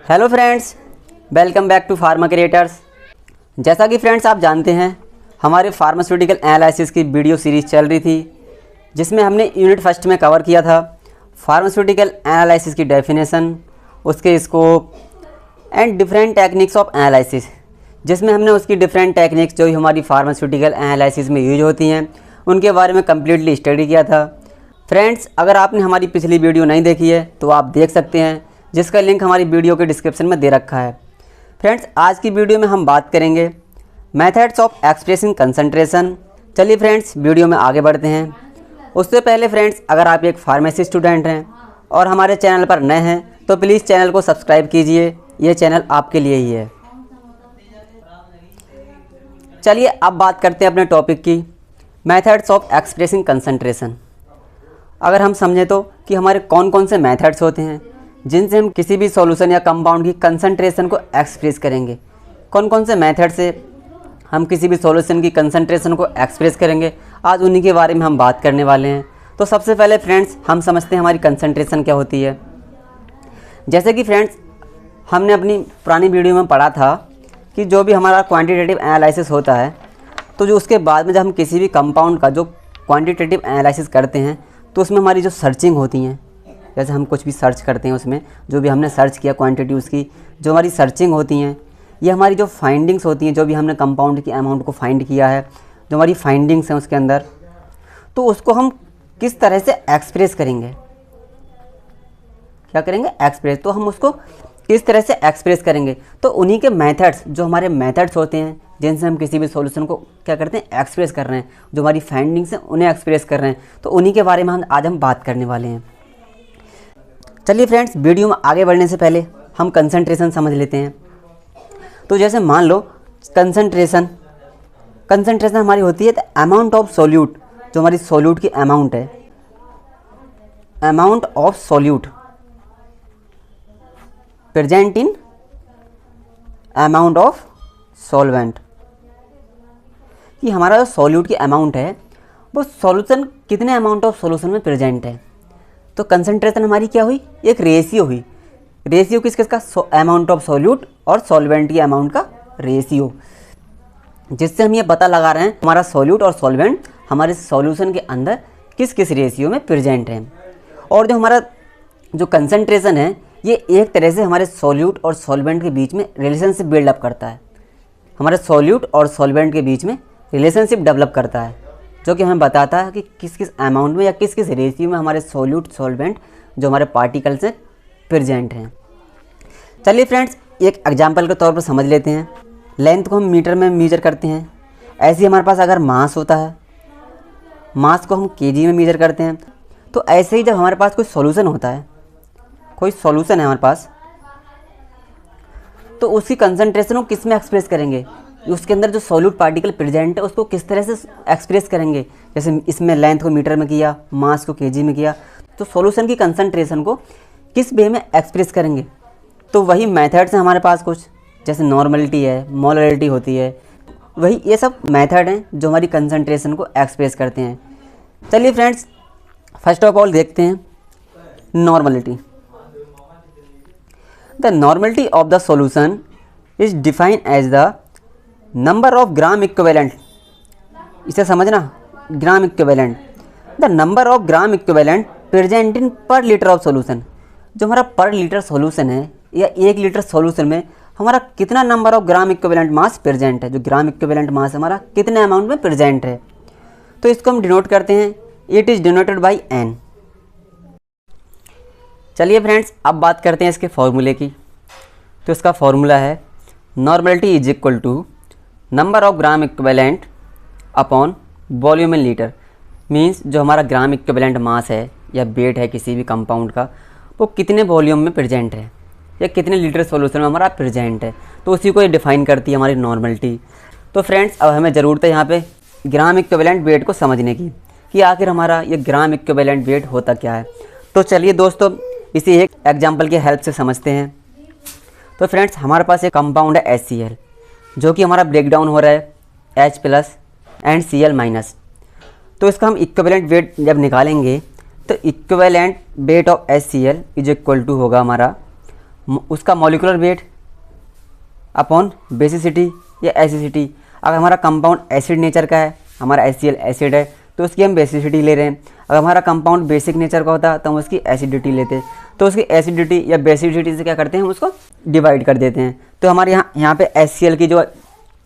Hello friends, welcome back to Pharma Creators. जैसा कि friends आप जानते हैं, हमारे फार्मास्यूटिकल एनालिसिस की वीडियो सीरीज़ चल रही थी, जिसमें हमने यूनिट फर्स्ट में कवर किया था फार्मास्यूटिकल एनालिसिस की डेफिनेशन, उसके scope and different techniques of analysis, जिसमें हमने उसकी डिफरेंट टेक्निक्स जो हमारी फार्मास्यूटिकल एनालिसिस में यूज होती हैं उनके बारे में कम्प्लीटली स्टडी किया था। फ्रेंड्स, अगर आपने हमारी पिछली वीडियो नहीं देखी है तो आप देख सकते हैं, जिसका लिंक हमारी वीडियो के डिस्क्रिप्शन में दे रखा है। फ्रेंड्स, आज की वीडियो में हम बात करेंगे मेथड्स ऑफ एक्सप्रेसिंग कंसंट्रेशन। चलिए फ्रेंड्स, वीडियो में आगे बढ़ते हैं। उससे पहले फ्रेंड्स, अगर आप एक फार्मेसी स्टूडेंट हैं और हमारे चैनल पर नए हैं तो प्लीज़ चैनल को सब्सक्राइब कीजिए, ये चैनल आपके लिए ही है। चलिए अब बात करते हैं अपने टॉपिक की, मेथड्स ऑफ एक्सप्रेसिंग कंसंट्रेशन। अगर हम समझें तो कि हमारे कौन कौन से मेथड्स होते हैं जिनसे हम किसी भी सॉल्यूशन या कंपाउंड की कंसंट्रेशन को एक्सप्रेस करेंगे। कौन कौन से मेथड से हम किसी भी सॉल्यूशन की कंसंट्रेशन को एक्सप्रेस करेंगे, आज उन्हीं के बारे में हम बात करने वाले हैं। तो सबसे पहले फ्रेंड्स, हम समझते हैं हमारी कंसंट्रेशन क्या होती है। जैसे कि फ्रेंड्स, हमने अपनी पुरानी वीडियो में पढ़ा था कि जो भी हमारा क्वांटिटेटिव एनालिसिस होता है, तो जो उसके बाद में जब हम किसी भी कंपाउंड का जो क्वांटिटेटिव एनालिसिस करते हैं तो उसमें हमारी जो सर्चिंग होती हैं, जैसे हम कुछ भी सर्च करते हैं उसमें जो भी हमने सर्च किया क्वांटिटी, उसकी जो हमारी सर्चिंग होती हैं, ये हमारी जो फाइंडिंग्स होती हैं, जो भी हमने कंपाउंड की अमाउंट को फाइंड किया है, जो हमारी फाइंडिंग्स हैं उसके अंदर, तो उसको हम किस तरह से एक्सप्रेस करेंगे, क्या करेंगे, एक्सप्रेस। तो हम उसको किस तरह से एक्सप्रेस करेंगे, तो उन्हीं के मेथड्स, जो हमारे मेथड्स होते हैं जिनसे हम किसी भी सॉल्यूशन को क्या करते हैं, एक्सप्रेस कर रहे हैं, जो हमारी फाइंडिंग्स हैं उन्हें एक्सप्रेस कर रहे हैं, तो उन्हीं के बारे में आज हम बात करने वाले हैं। चलिए फ्रेंड्स, वीडियो में आगे बढ़ने से पहले हम कंसंट्रेशन समझ लेते हैं। तो जैसे मान लो कंसंट्रेशन हमारी होती है द अमाउंट ऑफ सोल्यूट, जो हमारी सोल्यूट की अमाउंट है, amount of solute present in amount of solvent. कि हमारा जो सॉल्यूट की अमाउंट है वो सॉल्यूशन कितने अमाउंट ऑफ सॉल्यूशन में प्रेजेंट है। तो कंसंट्रेशन हमारी क्या हुई, एक रेशियो हुई। रेशियो किसका, अमाउंट ऑफ सॉल्यूट और सॉल्वेंट की अमाउंट का रेशियो, जिससे हम ये पता लगा रहे हैं हमारा सॉल्यूट और सॉल्वेंट हमारे सॉल्यूशन के अंदर किस किस रेशियो में प्रेजेंट है। और जो हमारा जो कंसंट्रेशन है, ये एक तरह से हमारे सॉल्यूट और सॉल्वेंट के बीच में रिलेशनशिप बिल्डअप करता है, हमारे सॉल्यूट और सॉल्वेंट के बीच में रिलेशनशिप डेवलप करता है, जो कि हमें बताता है कि किस किस अमाउंट में या किस किस रेशियो में हमारे सॉल्यूट सॉल्वेंट जो हमारे पार्टिकल्स हैं प्रेजेंट हैं। चलिए फ्रेंड्स, एक एग्जांपल के तौर पर समझ लेते हैं। लेंथ को हम मीटर में मेजर करते हैं, ऐसे ही हमारे पास अगर मास होता है, मास को हम केजी में मेजर करते हैं। तो ऐसे ही जब हमारे पास कोई सॉल्यूशन होता है, कोई सॉल्यूशन है हमारे पास, तो उसकी कंसंट्रेशन को किस में एक्सप्रेस करेंगे, उसके अंदर जो सॉल्यूट पार्टिकल प्रेजेंट है उसको किस तरह से एक्सप्रेस करेंगे। जैसे इसमें लेंथ को मीटर में किया, मास को केजी में किया, तो सॉल्यूशन की कंसंट्रेशन को किस वे में एक्सप्रेस करेंगे। तो वही मेथड्स हैं हमारे पास कुछ, जैसे नॉर्मलिटी है, मोलरिटी होती है, वही ये सब मेथड हैं जो हमारी कंसंट्रेशन को एक्सप्रेस करते हैं। चलिए फ्रेंड्स, फर्स्ट ऑफ ऑल देखते हैं normality. The normality of the solution is defined as the number of gram equivalent. इसे समझना, gram equivalent, the number of gram equivalent present in per litre of solution. जो हमारा पर litre solution है या 1 litre solution में हमारा कितना number of gram equivalent mass present है, जो ग्राम इक्विवेलेंट मास हमारा कितने अमाउंट में प्रेजेंट है, तो इसको हम डिनोट करते हैं, it is denoted by N. चलिए फ्रेंड्स, अब बात करते हैं इसके फॉर्मूले की। तो इसका फॉर्मूला है normality is equal to number of gram equivalent upon volume in litre. Means जो हमारा ग्राम इक्विवेलेंट मास है या वेट है किसी भी कंपाउंड का, वो कितने वॉल्यूम में प्रेजेंट है या कितने लीटर सॉल्यूशन में हमारा प्रेजेंट है, तो उसी को ये डिफाइन करती है हमारी नॉर्मलिटी। तो फ्रेंड्स, अब हमें ज़रूरत है यहाँ पे ग्राम इक्विवेलेंट वेट को समझने की कि आखिर हमारा ये ग्राम इक्विवेलेंट वेट होता क्या है। तो चलिए दोस्तों, इसी एक एग्जाम्पल की हेल्प से समझते हैं। तो फ्रेंड्स, हमारे पास एक कंपाउंड है HCl, जो कि हमारा ब्रेक डाउन हो रहा है H+ एंड Cl-। तो इसका हम इक्विवेलेंट वेट जब निकालेंगे तो equivalent weight of HCl is equal to होगा हमारा उसका मॉलिक्यूलर वेट अपॉन बेसिसिटी या एसिडिटी। अगर हमारा कंपाउंड एसिड नेचर का है, हमारा HCl एसिड है, तो उसकी हम बेसिसिटी ले रहे हैं। अगर हमारा कंपाउंड बेसिक नेचर का होता है तो हम उसकी एसिडिटी लेते हैं। तो उसकी एसिडिटी या बेसिसिटी से क्या करते हैं, हम उसको डिवाइड कर देते हैं। तो हमारे यहाँ पे HCl की जो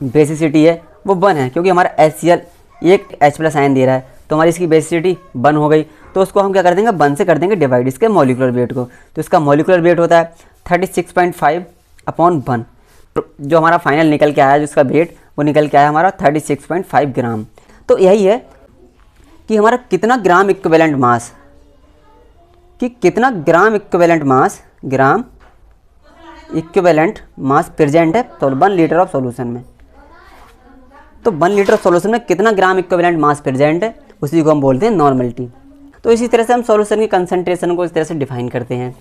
बेसिसिटी है वो 1 है, क्योंकि हमारा HCl एक H+ आयन दे रहा है, तो हमारी इसकी बेसिसिटी 1 हो गई। तो उसको हम क्या कर देंगे, 1 से कर देंगे डिवाइड इसके मॉलिक्यूलर वेट को। तो इसका मॉलिक्यूलर वेट होता है 36.5 अपॉन 1। जो हमारा फाइनल निकल के आया, जिसका वेट वो निकल के आया हमारा 36.5 ग्राम। तो यही है कि हमारा कितना ग्राम इक्विवेलेंट मास, कि कितना ग्राम इक्विवेलेंट मास प्रेजेंट है 1 लीटर ऑफ सॉल्यूशन में। तो 1 लीटर ऑफ सॉल्यूशन में कितना ग्राम इक्विवेलेंट मास प्रेजेंट है, उसी को हम बोलते हैं नॉर्मलिटी। तो इसी तरह से हम सॉल्यूशन की कंसंट्रेशन को इस तरह से डिफाइन करते हैं।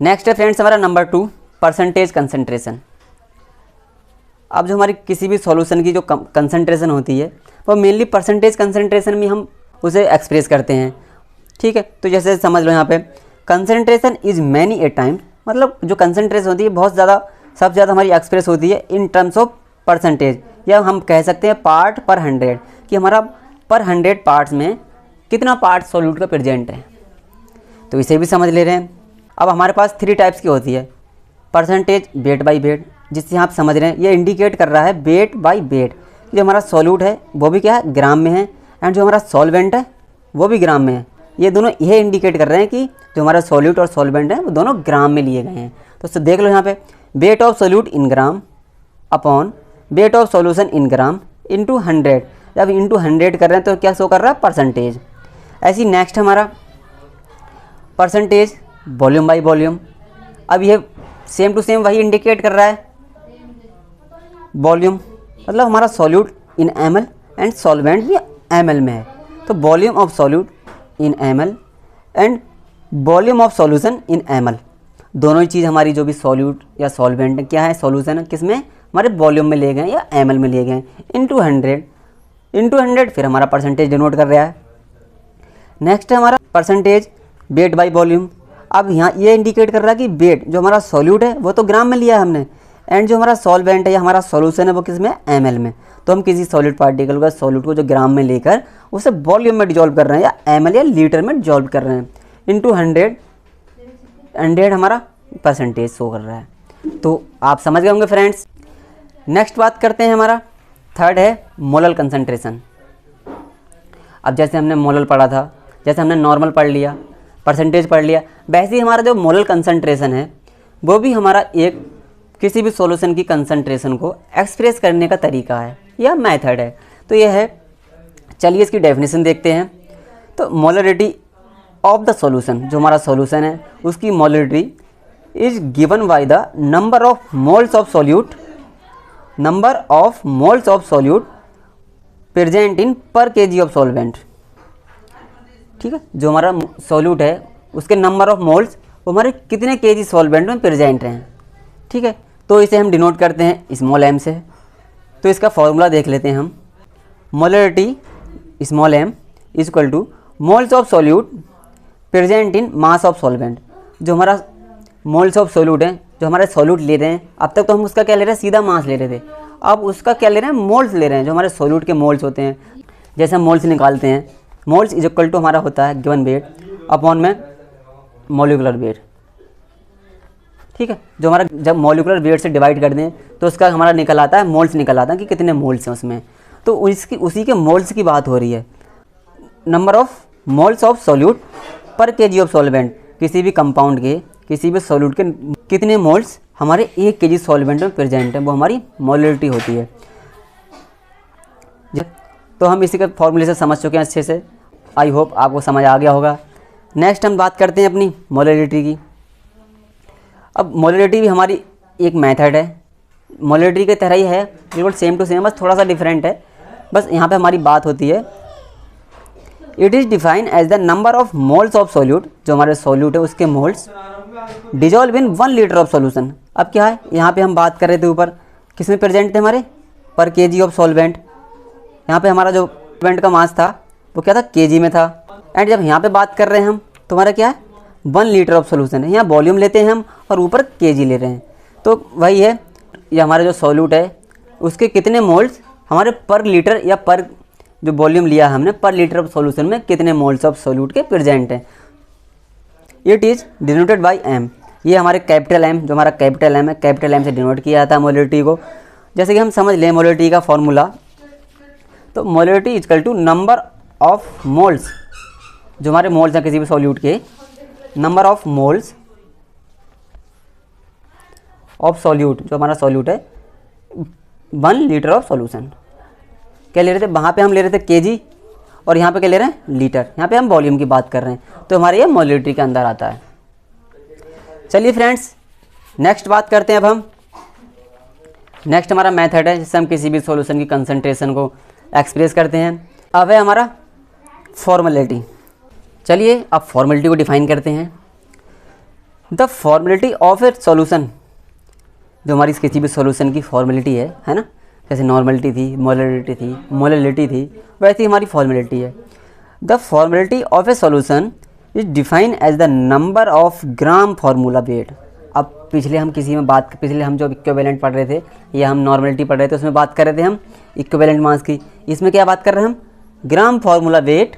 नेक्स्ट है फ्रेंड्स हमारा नंबर 2, परसेंटेज कंसंट्रेशन। अब जो हमारी किसी भी सॉल्यूशन की जो कंसंट्रेशन होती है वो मेनली परसेंटेज कंसंट्रेशन में हम उसे एक्सप्रेस करते हैं। ठीक है, तो जैसे समझ लो यहाँ पे concentration is many a times, मतलब जो कंसंट्रेशन होती है बहुत ज़्यादा, सबसे ज़्यादा हमारी एक्सप्रेस होती है इन टर्म्स ऑफ परसेंटेज, या हम कह सकते हैं पार्ट पर 100, कि हमारा पर 100 पार्ट्स में कितना पार्ट सॉल्यूट का प्रेजेंट है। तो इसे भी समझ ले रहे हैं। अब हमारे पास 3 टाइप्स की होती है, परसेंटेज वेट बाई वेट, जिससे आप समझ रहे हैं ये इंडिकेट कर रहा है वेट बाई वेट। जो हमारा सॉल्यूट है वो भी क्या है, ग्राम में है, एंड जो हमारा सॉल्वेंट है वो भी ग्राम में है। ये दोनों यह इंडिकेट कर रहे हैं कि जो हमारा सॉल्यूट और सॉल्वेंट है वो दोनों ग्राम में लिए गए हैं। तो देख लो यहाँ पे wait of solute in gram upon weight of solution in gram into 100। जब इंटू 100 कर रहे हैं तो क्या शो कर रहा है, परसेंटेज। ऐसी नेक्स्ट हमारा परसेंटेज वॉल्यूम बाई वॉल्यूम। अब ये सेम टू सेम वही इंडिकेट कर रहा है वॉल्यूम, मतलब हमारा solute in ml and solvent भी ml में है। तो volume of solute in ml and volume of solution in ml, दोनों ही चीज़ हमारी जो भी सॉल्यूट या सॉल्वेंट क्या है, सॉल्यूशन है, किस में, हमारे वॉल्यूम में लिए गए या ml में लिए गए, इंटू 100 फिर हमारा परसेंटेज डिनोट कर रहा है। नेक्स्ट है हमारा परसेंटेज वेट बाई वॉल्यूम। अब यहाँ ये इंडिकेट कर रहा है कि वेट जो हमारा सॉल्यूट है वो तो ग्राम में लिया है हमने, एंड जो हमारा सॉल्वेंट है या हमारा सॉल्यूशन है वो किस में, ml में। तो हम किसी सॉलिड पार्टिकल का सॉल्यूट को जो ग्राम में लेकर उसे वॉल्यूम में डिजॉल्व कर रहे हैं या ml या लीटर में डिजॉल्व कर रहे हैं, इंटू 100 हमारा परसेंटेज शो कर रहा है। तो आप समझ गए होंगे फ्रेंड्स। नेक्स्ट बात करते हैं, हमारा थर्ड है मोलल कंसंट्रेशन। अब जैसे हमने मोलल पढ़ा था, जैसे हमने नॉर्मल पढ़ लिया, परसेंटेज पढ़ लिया, वैसे ही हमारा जो मोलल कंसंट्रेशन है वो भी हमारा एक किसी भी सॉल्यूशन की कंसंट्रेशन को एक्सप्रेस करने का तरीका है या मेथड है। तो यह है, चलिए इसकी डेफिनेशन देखते हैं। तो मोलरिटी ऑफ द सॉल्यूशन, जो हमारा सॉल्यूशन है उसकी molarity is given by the number of moles of solute present in पर केजी ऑफ सॉल्वेंट। ठीक है, जो हमारा सॉल्यूट है उसके नंबर ऑफ मोल्स वो हमारे कितने केजी सॉल्वेंट में प्रेजेंट हैं। ठीक है, तो इसे हम डिनोट करते हैं स्मॉल m से। तो इसका फॉर्मूला देख लेते हैं हम। Molarity small m is equal two moles of solute present in mass of solvent. जो हमारा मोल्स ऑफ सॉल्यूट है, जो हमारे सॉल्यूट ले रहे हैं, अब तक तो हम उसका क्या ले रहे हैं, सीधा मास ले रहे थे, अब उसका क्या ले रहे हैं, मोल्स ले रहे हैं, जो हमारे सॉल्यूट के मोल्स होते हैं। जैसे हम मोल्स निकालते हैं, मोल्स इज इक्वल टू हमारा होता है गिवन वेट अपॉन में मॉलिक्यूलर वेट। ठीक है, जो हमारा जब मॉलिक्यूलर वेट से डिवाइड कर दें तो उसका हमारा निकल आता है मोल्स, निकल आता है कि कितने मोल्स हैं उसमें। तो उसी के मोल्स की बात हो रही है, number of moles of solute पर केजी ऑफ सॉल्वेंट। किसी भी कंपाउंड के, किसी भी सॉल्यूट के कितने मोल्स हमारे 1 केजी सॉल्वेंट में प्रेजेंट है, वो हमारी मोलरिटी होती है। तो हम इसी के फॉर्मूले से समझ चुके हैं अच्छे से, आई होप आपको समझ आ गया होगा। नेक्स्ट हम बात करते हैं अपनी मोलरिटी की। अब मोलरिटी भी हमारी एक मेथड है, मोलरिटी की तरह ही है, बिल्कुल सेम टू सेम, बस थोड़ा सा डिफरेंट है। बस यहाँ पे हमारी बात होती है, it is define as the number of moles of solute, जो हमारे सॉल्यूट है उसके moles dissolve in 1 litre of solution. अब क्या है, यहाँ पे हम बात कर रहे थे ऊपर किस में प्रेजेंट थे, हमारे पर केजी ऑफ सॉल्वेंट। यहाँ पे हमारा जो सॉल्वेंट का मास था वो क्या था, केजी में था। एंड जब यहाँ पे बात कर रहे हैं हम, तो हमारा क्या है, 1 लीटर ऑफ सोल्यूशन है। यहाँ वॉल्यूम लेते हैं हम और ऊपर केजी ले रहे हैं, तो वही है, ये हमारा जो सॉल्यूट है उसके कितने मोल्स हमारे पर लीटर या पर जो वॉल्यूम लिया हमने पर लीटर ऑफ सॉल्यूशन में कितने मोल्स ऑफ सॉल्यूट के प्रेजेंट हैं। It is denoted by M. ये हमारे कैपिटल एम, जो हमारा कैपिटल एम है, कैपिटल एम से डिनोट किया जाता है मोलरिटी को। जैसे कि हम समझ लें मोलरिटी का फॉर्मूला, तो molarity is equal to number of moles, जो हमारे मोल्स हैं किसी भी सॉल्यूट के, number of moles of solute, जो हमारा सॉल्यूट है 1 लीटर ऑफ सॉल्यूशन। क्या ले रहे थे, वहाँ पे हम ले रहे थे केजी और यहाँ पे क्या ले रहे हैं, लीटर। यहाँ पे हम वॉल्यूम की बात कर रहे हैं, तो हमारे ये मोलरिटी के अंदर आता है। चलिए फ्रेंड्स, नेक्स्ट बात करते हैं अब हम। नेक्स्ट हमारा मेथड है जिससे हम किसी भी सॉल्यूशन की कंसंट्रेशन को एक्सप्रेस करते हैं। अब है हमारा फॉर्मेलिटी। चलिए अब फॉर्मेलिटी को डिफाइन करते हैं। The formality of a solution, जो हमारी किसी भी सॉल्यूशन की फॉर्मेलिटी है ना, जैसे नॉर्मलिटी थी, मोलरिटी थी, मोलरिटी थी, वैसे ही हमारी फॉर्मेलिटी है। The formality of a solution is define as the number of gram formula weight. अब पिछले हम जो इक्विवेलेंट पढ़ रहे थे या हम नॉर्मलिटी पढ़ रहे थे, उसमें बात कर रहे थे हम इक्विवेलेंट मास की। इसमें क्या बात कर रहे हैं हम, gram formula weight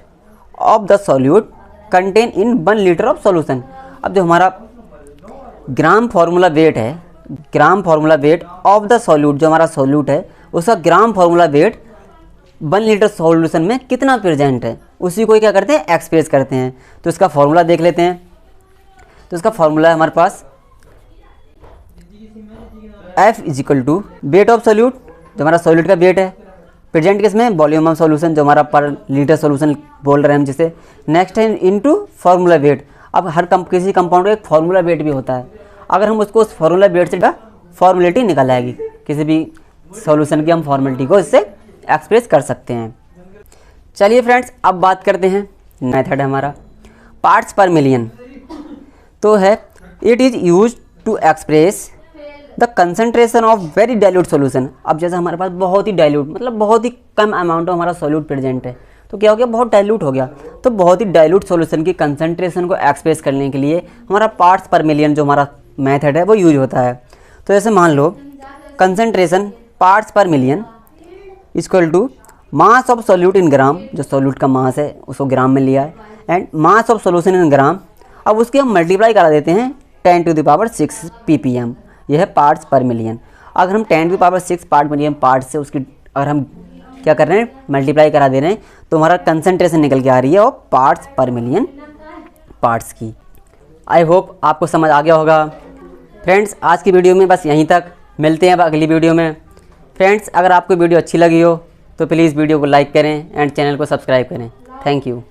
of the solute content in 1 litre of solution. अब जो हमारा ग्राम फार्मूला वेट है, gram formula weight of the solute, जो हमारा सॉल्यूट है उसका gram formula weight 1 litre solution में कितना प्रेजेंट है, उसी को क्या करते हैं, एक्सप्रेस करते हैं। तो इसका फार्मूला देख लेते हैं। तो इसका फार्मूला है हमारे पास F is equal to weight of solute, जो हमारा सॉल्यूट का वेट है, प्रेजेंट किसमें, वॉल्यूम ऑफ सॉल्यूशन, जो हमारा पर लीटर सॉल्यूशन बोल रहे हैं हम जिसे। नेक्स्ट है इनटू फार्मूला वेट। अब किसी कंपाउंड का एक फार्मूला वेट भी होता है, अगर हम उसको उस फार्मूला वेट से फॉर्मेलिटी निकल आएगी, किसी भी सॉल्यूशन की हम फॉर्मेलिटी को इससे एक्सप्रेस कर सकते हैं। चलिए फ्रेंड्स, अब बात करते हैं मेथड है हमारा पार्ट्स पर मिलियन। तो है it is use to express the concentration of very dilute solution. अब जैसे हमारे पास बहुत ही डाइल्यूट, मतलब बहुत ही कम अमाउंट ऑफ हमारा सॉल्यूट प्रेजेंट है, तो क्या हो गया, बहुत डाइल्यूट हो गया। तो बहुत ही डाइल्यूट सॉल्यूशन की कंसंट्रेशन को एक्सप्रेस करने के लिए हमारा पार्ट्स पर मिलियन जो हमारा मेथड है वो यूज होता है। तो जैसे मान लो concentration parts per million equal to mass of solute in gram, जो सॉल्यूट का मास है उसको ग्राम में लिया है, and mass of solution in gram. अब उसके हम मल्टीप्लाई करा देते हैं 10⁶ ppm, यह है पार्ट्स पर मिलियन। अगर हम 10⁶ पार्ट मिलियन पार्ट से उसकी अगर हम क्या कर रहे हैं, मल्टीप्लाई करा दे रहे हैं, तो हमारा कंसंट्रेशन निकल के आ रही है और पार्ट्स पर मिलियन पार्ट्स की। आई होप आपको समझ आ गया होगा। फ्रेंड्स, आज की वीडियो में बस यहीं तक, मिलते हैं अब अगली वीडियो में। फ्रेंड्स, अगर आपको वीडियो अच्छी लगी हो तो प्लीज़ वीडियो को लाइक करें एंड चैनल को सब्सक्राइब करें। Thank you.